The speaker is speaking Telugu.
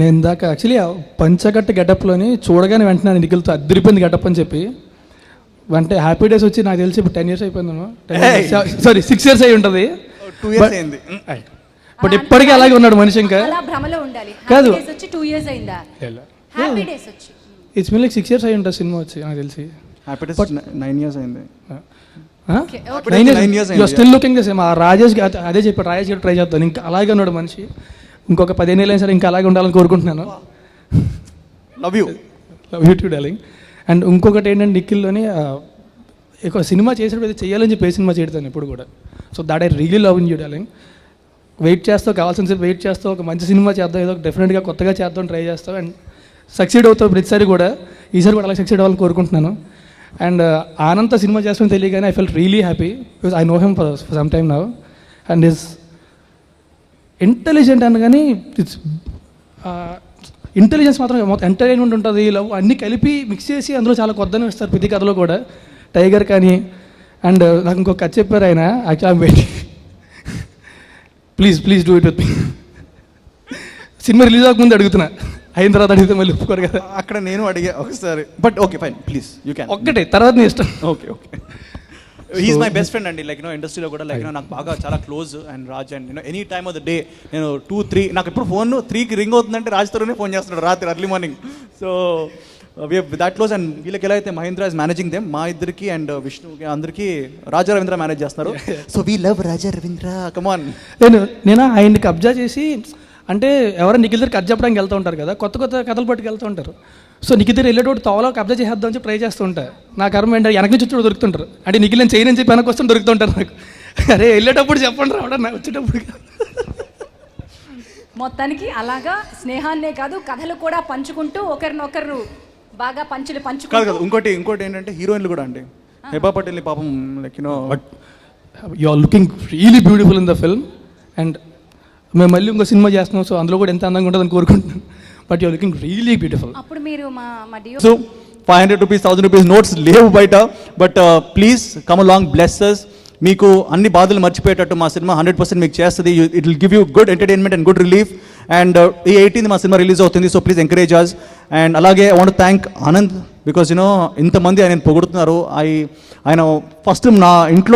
నేను ఇందాక యాక్చువల్లీ పంచకట్ట గెటప్లోని చూడగానే వెంటనే నిఖిల్తో అద్దరిపోయింది గెటప్ అని చెప్పి అంటే హ్యాపీ డేస్ వచ్చి నాకు తెలిసి ఇప్పుడు 10 years అయిపోయిందను, సారీ 6 years అయి ఉంటుంది. 2 years అయింది. బట్ ఇప్పటికీ అలాగే ఉన్నాడు మనిషి. ఇంకా కాదు, ఇట్స్ మీన్ లైక్ 6 years అయి ఉంటుంది సినిమా వచ్చి నాకు తెలిసి. హ్యాపీ డేస్ 9 years అయింది. 9 years you are still looking the same. ఆ రాజేష్ అదే చెప్పాడు, రాజేష్ గారు ట్రై చేస్తాను, ఇంకా అలాగే ఉన్నాడు మనిషి. ఇంకొక 15 ఏళ్ళు అయినా సరే ఇంకా అలాగే ఉండాలని కోరుకుంటున్నాను. Love you two darling. And ఇంకొకటి ఏంటంటే నిఖిల్లోని ఎక్కువ సినిమా చేసేటప్పుడు చేయాలని చెప్పి ఏ సినిమా చేయతాను ఇప్పుడు కూడా. So that I really love in you darling. Wait చేస్తావు, కావాల్సిన సేపు వెయిట్ చేస్తావు, ఒక మంచి సినిమా చేద్దాం, ఏదో డెఫినెట్గా కొత్తగా చేద్దాం ట్రై చేస్తావు అండ్ సక్సీడ్ అవుతావు ప్రతిసారి కూడా. ఈసారి కూడా అలా సక్సీడ్ అవ్వాలని కోరుకుంటున్నాను. అండ్ ఆనంద్ సినిమా చేస్తామని తెలియగానే I felt really happy because I know him for some time now. And is intelligent అని కానీ ఇట్స్ ఇంటెలిజెన్స్ మాత్రం మొత్తం ఎంటర్టైన్మెంట్ ఉంటుంది, లవ్ అన్నీ కలిపి మిక్స్ చేసి అందులో చాలా కొత్తగా ఇస్తారు ప్రతి కథలో కూడా. టైగర్ కానీ అండ్ నాకు ఇంకొక కథ చెప్పారు ఆయన, actual wait please do it with me. Cinema release అవ్వకముందు అడుగుతున్నా, అయిన తర్వాత అడిగితే మళ్ళీ ఒప్పుకోరు కదా. అక్కడ నేను అడిగా ఒకసారి, but okay fine please you can. ఒక్కటే తర్వాత నీ ఇష్టం. Okay he's my best friend అండి. లైక్ ఇండస్ట్రీలో కూడా లైక్ నాకు బాగా చాలా close. And Raj and any time of the day నేను 2-3 నాకు ఎప్పుడు ఫోన్ 3కి రింగ్ అవుతుందంటే రాజ్తోనే ఫోన్ చేస్తున్నాడు రాత్రి early morning. So we're that close. And వీళ్ళకి ఎలా అయితే మహేంద్ర ఇస్ మేనేజింగ్ దెమ్, మా ఇద్దరికి అండ్ విష్ణుకి అందరికీ రాజా రవీంద్ర మేనేజ్ చేస్తున్నారు. So we love Raja Ravindra, కమాన్. నేను ఆయన్ని కబ్జా చేసి అంటే ఎవరైనా నిఖిల్ దగ్గర కథ చెప్పడానికి వెళ్తూ ఉంటారు కదా, కొత్త కథలు పట్టుకు వెళ్తూ ఉంటారు. సో నిఖిల్ దగ్గర వెళ్ళేటోడు తోవలో కబ్జా చేసేద్దాం అని చెప్పి ట్రై చేస్తూ ఉంటారు. నా కర్మ ఏంటంటే వెనక నుంచి వచ్చి దొరుకుతుంటారు. అంటే నిఖిల్ నేను చేయనని చెప్పి వెనక వస్తే దొరుకుతుంటారు నాకు. అరే వెళ్ళేటప్పుడు చెప్పండి రావడం, నాకు వచ్చేటప్పుడు. మొత్తానికి అలాగా స్నేహాన్నే కాదు కథలు కూడా పంచుకుంటూ ఒకరినొకరు బాగా పంచుకుంటారు. ఇంకోటి ఏంటంటే హీరోయిన్లు కూడా అండి. హెబా పటేల్ని పాపం like but you are looking really beautiful in the film. And మేము మళ్ళీ ఇంకో సినిమా చేస్తున్నాం, సో అందులో కూడా ఎంత అందంగా ఉంటుందని కోరుకుంటున్నాను. But you are looking really beautiful. అప్పుడు మీరు మా సో 500 rupees 1000 rupees నోట్స్ లేవు బయట, but please come along blesses. మీకు అన్ని బాధలు మర్చిపోయేటట్టు మా సినిమా 100% మీకు చేస్తుంది. It will give you good entertainment and good relief. And ఈ 18th మా సినిమా రిలీజ్ అవుతుంది, so please encourage us. And అలాగే I want thank Anand because ఇంతమంది ఆయన పొగుడుతున్నారు. ఆయన ఫస్ట్ నా ఇంట్లో